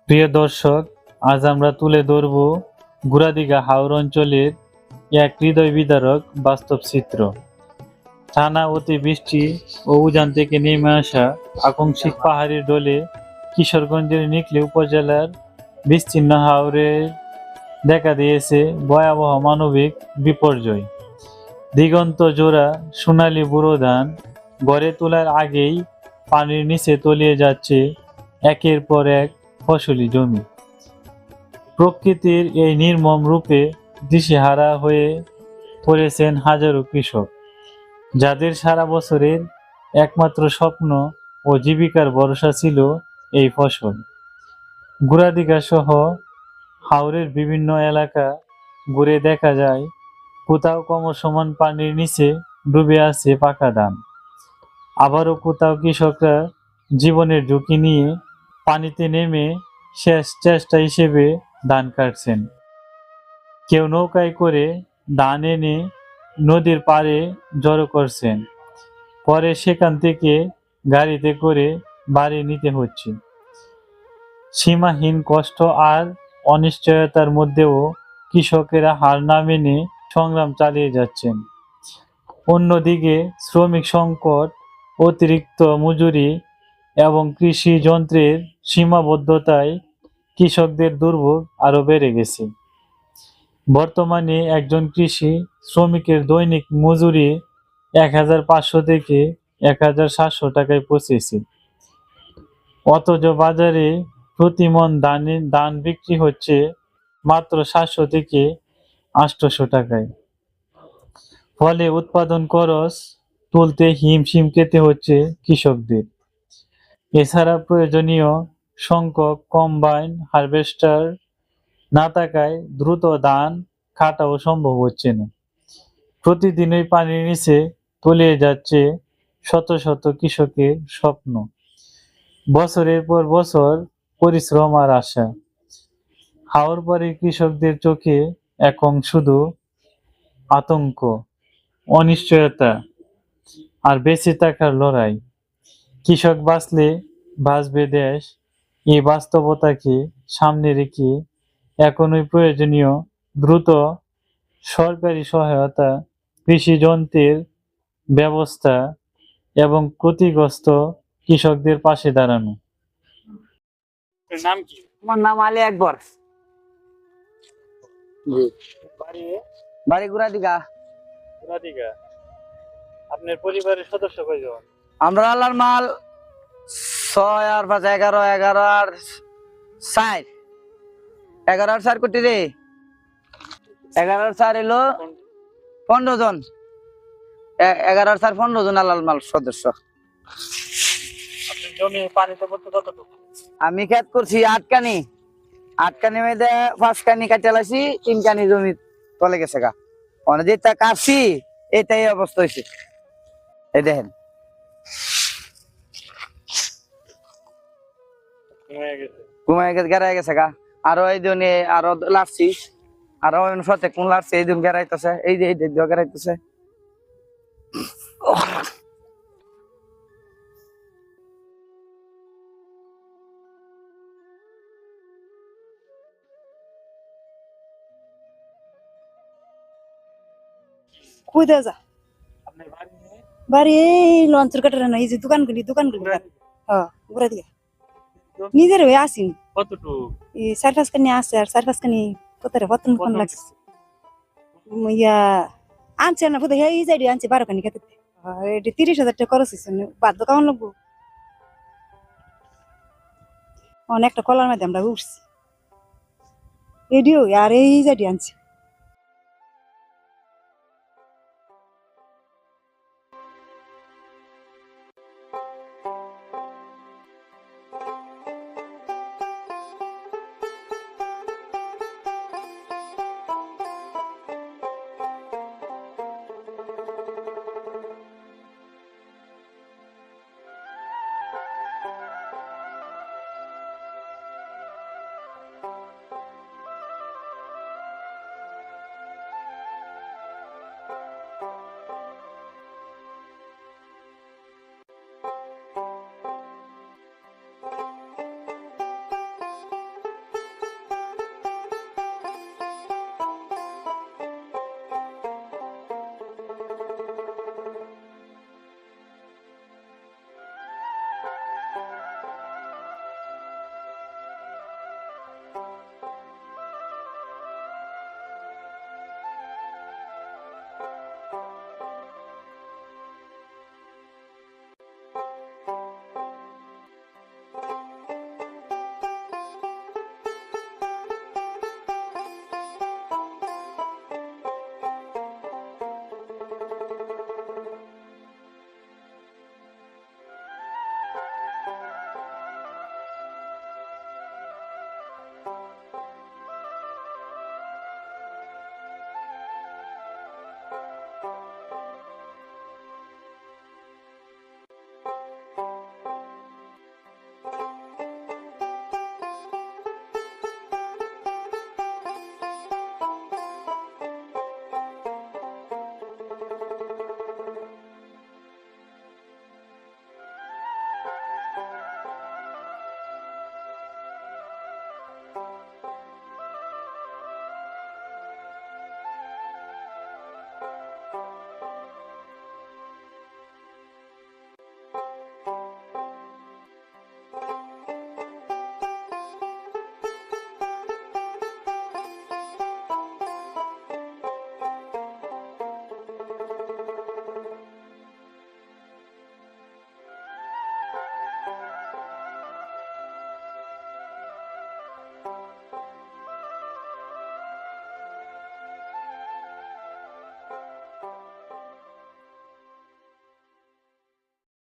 প্রিয় দর্শক, আজ আমরা তুলে ধরব গুড়াদিঘা হাওর অঞ্চলের এক হৃদয় বিদারক বাস্তব চিত্র। টানা অতিবৃষ্টি ও উজান থেকে নেমে আসা আকস্মিক পাহাড়ি ঢলে কিশোরগঞ্জের নিকলী উপজেলার বিস্তীর্ণ হাওরে দেখা দিয়েছে ভয়াবহ মানবিক বিপর্যয়। দিগন্ত জোড়া সোনালী বুড়ো ধান গড়ে তোলার আগেই পানির নিচে তলিয়ে যাচ্ছে একের পর এক ফসলি জমি। প্রকৃতির এই নির্মম রূপে দিশেহারা হয়ে পড়েছেন হাজারো কৃষক, যাদের সারা বছরের একমাত্র স্বপ্ন ও জীবিকার ভরসা ছিল এই ফসল। গুড়াদিঘা সহ হাওরের বিভিন্ন এলাকা ঘুরে দেখা যায় কোথাও ক্রমসমান পানির নিচে ডুবে আছে পাকা ধান, আবারও কোথাও কৃষকরা জীবনের ঝুঁকি নিয়ে পানিতে নেমে শেষ চেষ্টা হিসেবে ধান কাটছেন। কেউ নৌকায় করে ধান এনে নদীর পাড়ে জড়ো করছেন, পরে সেখান থেকে গাড়িতে করে বাড়ি নিতে হচ্ছে। সীমাহীন কষ্ট আর অনিশ্চয়তার মধ্যেও কৃষকেরা হার না মেনে সংগ্রাম চালিয়ে যাচ্ছেন। অন্যদিকে শ্রমিক সংকট, অতিরিক্ত মজুরি এবং কৃষি যন্ত্রের সীমাবদ্ধতায় কৃষকদের দুর্ভোগ আরো বেড়ে গেছে। বর্তমানে একজন কৃষি শ্রমিকের দৈনিক মজুরি ১,৫০০ থেকে ১,৭০০ টাকায় পৌঁছেছে। অথচ বাজারে প্রতি মণ ধান বিক্রি হচ্ছে মাত্র ৭০০ থেকে ৮০০ টাকায়। ফলে উৎপাদন খরচ তুলতে হিমশিম খেতে হচ্ছে কৃষকদের। এছাড়া প্রয়োজনীয় সংখ্যক কম্বাইন হারভেস্টার না থাকায় দ্রুত ধান কাটাও সম্ভব হচ্ছে না। প্রতিদিনই পানির নিচে তলিয়ে যাচ্ছে শত শত কৃষকের স্বপ্ন, বছরের পর বছর পরিশ্রম আর আশা। হাওর পাড়ের কৃষকদের চোখে এখন শুধু আতঙ্ক, অনিশ্চয়তা আর বেঁচে থাকার লড়াই। কৃষক বাঁচলে বাঁচবে দেশ, এই বাস্তবতাকে সামনে রেখে এখনই প্রয়োজনীয় দ্রুত সরকারি সহায়তা, কৃষি যন্ত্রের ব্যবস্থা এবং ক্ষতিগ্রস্ত কৃষকদের পাশে দাঁড়ানো। নাম কি? আমার নাম আলী আকবর। বাড়ি গুড়াদিঘা। গুড়াদিঘা। আপনার পরিবারের সদস্য কয়জন? আমরা আল্লাহর মাল ৬ আর ৫ ১১ ১১ আর ৪ ১১ আর ৪ কোটি রে। ১১ আর ৪ এলো ১৫ জন। ১১ আর ৪ ১৫ জন আল্লাহর মাল সদস্য। আপনার জমি পানিতে পড়তে কতটুকু? আমি খেত করছি ৮ কানি। ৮ কানি মধ্যে ৫ কানি কাটে লাইছি, ৩ কানি জমি তলে গেছে গা। মানে যেটা কাটছি এটাই অবস্থা হয়েছে। এই দেখেন ঘুমায় গেছে, গেরাই গেছে গা। আরো এই দিনে আরো লাড়ছি, আরো সাথে কোন লাড়ছে, এই দিন গেরাইতেছে, এই যে এই দিন গেরাইতেছে। কই দেওয়া যা আপনার বাড়ি নিয়ে বাড়ি এই লঞ্চের কাটার না, এই যে দোকানগুলি হ্যাঁ ঘুরে দিয়ে নিজের হয়ে আসিনি। কতটুকু? এই ৪-৫ কানি আছে, আর ৪-৫ কানি কত রে কত কোন লাগছে ইয়া আনছে না বোধ এই যাই আনছে ১২ কানি খেতে। এটি ৩০,০০০ টাকা খরচ হয়েছে, বাধ্য কেমন লাগবো। অনেকটা কলার মধ্যে আমরা উঠছি এডিও, আর এই যাই আনছে।